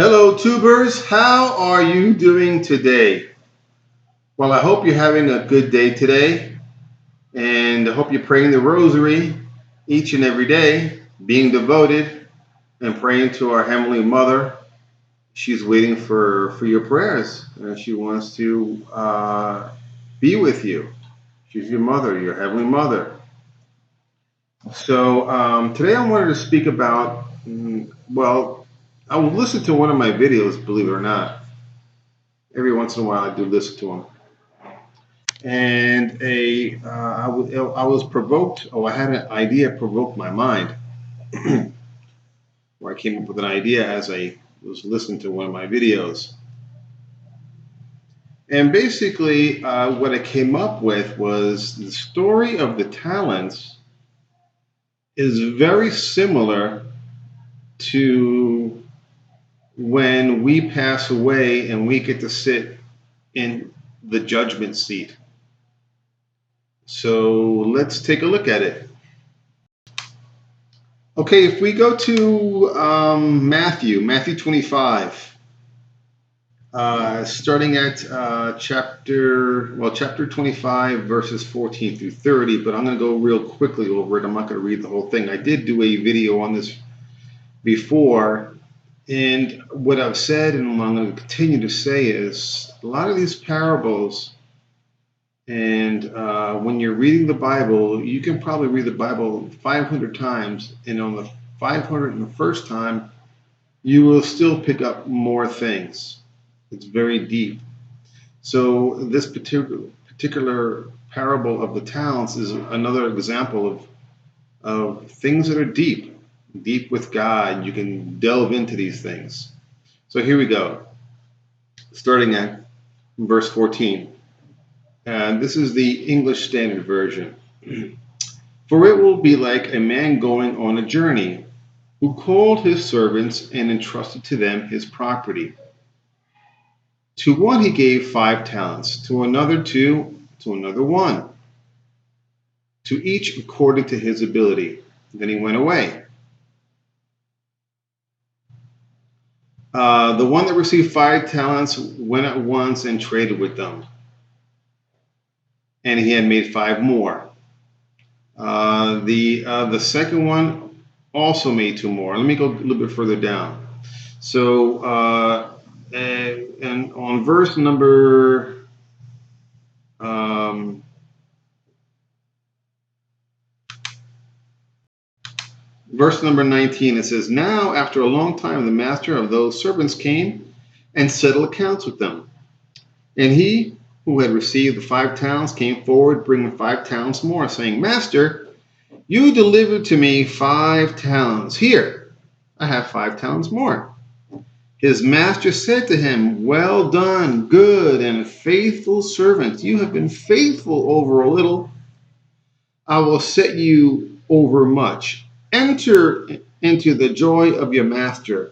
Hello, tubers. How are you doing today? Well, I hope you're having a good day today, and I hope you're praying the rosary each and every day, being devoted and praying to our Heavenly Mother. She's waiting for your prayers, and she wants to be with you. She's your mother, your Heavenly Mother. So today I wanted to speak about, well, I will listen to one of my videos, believe it or not. Every once in a while I do listen to them. And I was provoked, or I had an idea provoke my mind, where I came up with an idea as I was listening to one of my videos. And basically, what I came up with was the story of the talents is very similar to when we pass away and we get to sit in the judgment seat. So let's take a look at it. Okay, if we go to Matthew 25, starting at chapter 25, verses 14 through 30, but I'm going to go real quickly over it. I'm not going to read the whole thing. I did do a video on this before, and what I've said and what I'm going to continue to say is a lot of these parables, and when you're reading the Bible, you can probably read the Bible 500 times, and on the 501st time, you will still pick up more things. It's very deep. So this particular parable of the talents is another example of things that are deep with God. You can delve into these things. So here we go, starting at verse 14. And this is the English Standard Version. For it will be like a man going on a journey, who called his servants and entrusted to them his property. To one he gave 5 talents, to another 2, to another 1, to each according to his ability. Then he went away. The one that received 5 talents went at once and traded with them, and he had made 5 more. The second one also made 2 more. Let me go a little bit further down. So, and on verse number verse number 19, it says, Now after a long time the master of those servants came and settled accounts with them. And he who had received the 5 talents came forward, bringing 5 talents more, saying, Master, you delivered to me 5 talents. Here, I have 5 talents more. His master said to him, Well done, good and faithful servant. You have been faithful over a little. I will set you over much. Enter into the joy of your master.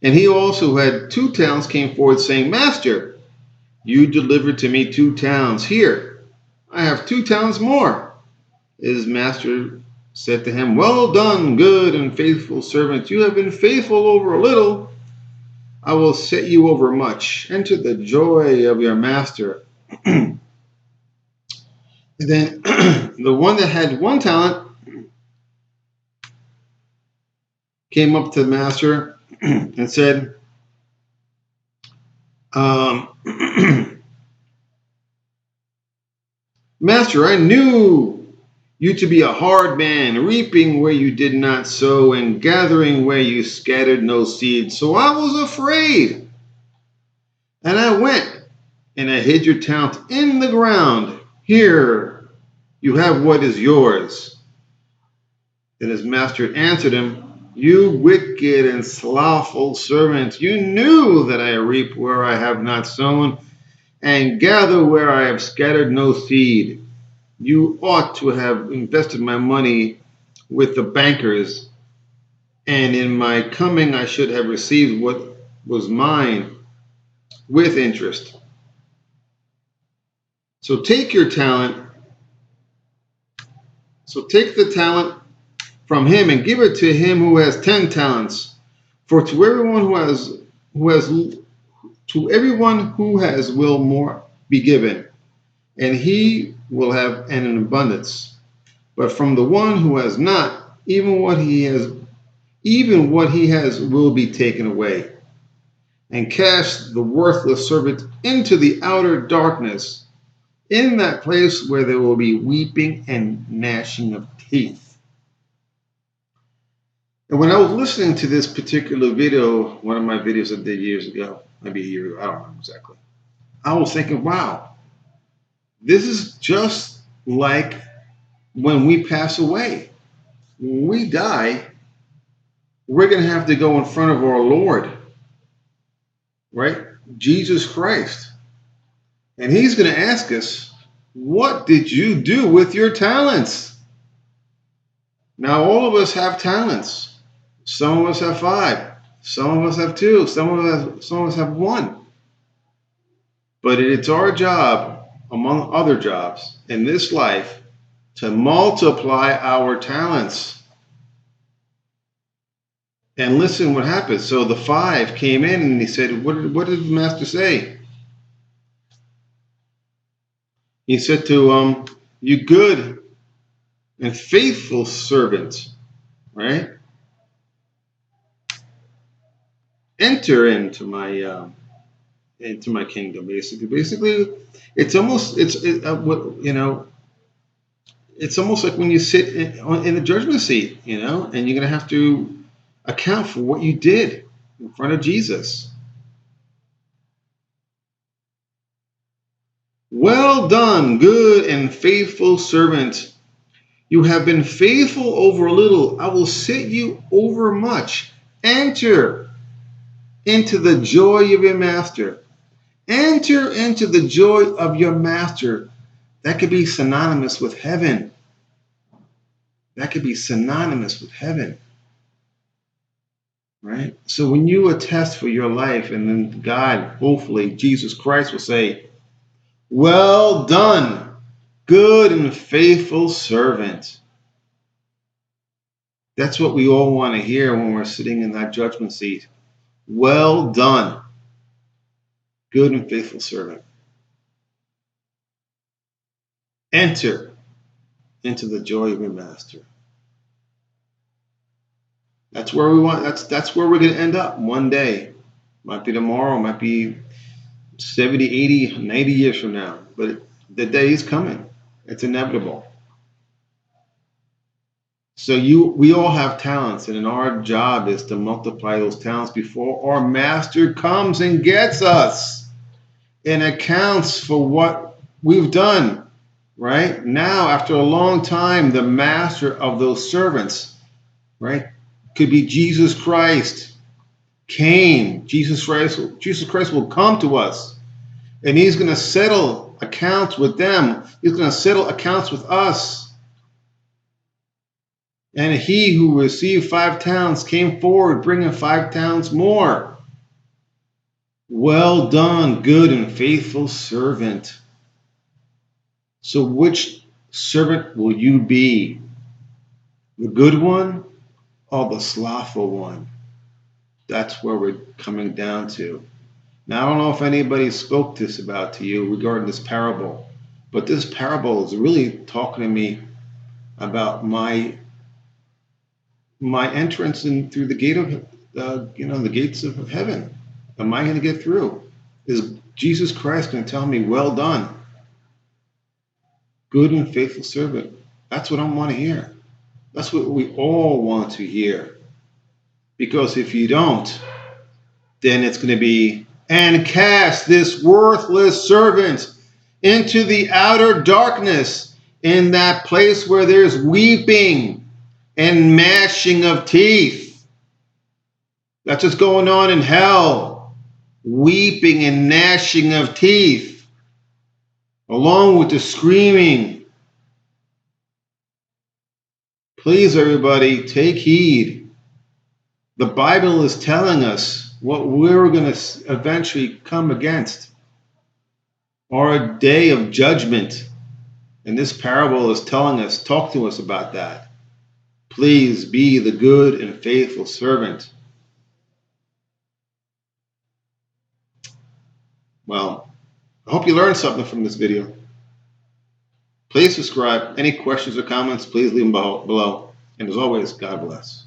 And he also who had 2 talents came forward, saying, Master, you delivered to me 2 talents. Here, I have 2 talents more. His master said to him, Well done, good and faithful servant. You have been faithful over a little. I will set you over much. Enter the joy of your master. And then the one that had 1 talent came up to the master and said, Master, I knew you to be a hard man, reaping where you did not sow and gathering where you scattered no seed. So I was afraid. And I went and I hid your talent in the ground. Here, you have what is yours. Then his master answered him, You wicked and slothful servant, you knew that I reap where I have not sown and gather where I have scattered no seed. You ought to have invested my money with the bankers, and in my coming I should have received what was mine with interest. So take your talent. So take the talent from him and give it to him who has 10 talents. For to everyone to everyone who has will more be given, and he will have an abundance. But from the one who has not, even what he has will be taken away. And cast the worthless servant into the outer darkness, in that place where there will be weeping and gnashing of teeth. And when I was listening to this particular video, one of my videos I did years ago, maybe a year ago, I don't remember exactly, I was thinking, wow, this is just like when we pass away. When we die, we're going to have to go in front of our Lord, right? Jesus Christ. And he's going to ask us, what did you do with your talents? Now, all of us have talents. Some of us have 5. Some of us have 2. Some of us have 1. But it's our job, among other jobs in this life, to multiply our talents. And listen what happened. So the 5 came in and he said, what did the master say? He said to you good and faithful servant, right? Enter into my kingdom. Basically, it's almost it's almost like when you sit in the judgment seat, and you're gonna have to account for what you did in front of Jesus. Well done, good and faithful servant. You have been faithful over little. I will set you over much. Enter into the joy of your master. Enter into the joy of your master. That could be synonymous with heaven. That could be synonymous with heaven. Right? So when you attest for your life, and then God, hopefully, Jesus Christ will say, well done, good and faithful servant. That's what we all want to hear when we're sitting in that judgment seat. Well done, good and faithful servant. Enter into the joy of your master. That's where we want. That's where we're going to end up one day. Might be tomorrow, might be 70, 80, 90 years from now. But the day is coming. It's inevitable. So we all have talents, and our job is to multiply those talents before our master comes and gets us and accounts for what we've done. Right? Now, after a long time, the master of those servants, right, could be Jesus Christ, came. Jesus Christ will come to us, and he's going to settle accounts with them. He's going to settle accounts with us. And he who received 5 talents came forward, bringing 5 talents more. Well done, good and faithful servant. So which servant will you be? The good one or the slothful one? That's where we're coming down to. Now, I don't know if anybody spoke this about to you regarding this parable, but this parable is really talking to me about my entrance in through the gate of the gates of heaven. Am I going to get through? Is Jesus Christ going to tell me, well done, good and faithful servant? That's what I want to hear. That's what we all want to hear. Because if you don't, then it's going to be, and cast this worthless servant into the outer darkness, in that place where there's weeping and gnashing of teeth. That's what's going on in hell. Weeping and gnashing of teeth, along with the screaming. Please, everybody, take heed. The Bible is telling us what we're going to eventually come against, or a day of judgment. And this parable is talk to us about that. Please be the good and faithful servant. Well, I hope you learned something from this video. Please subscribe. Any questions or comments, please leave them below. And as always, God bless.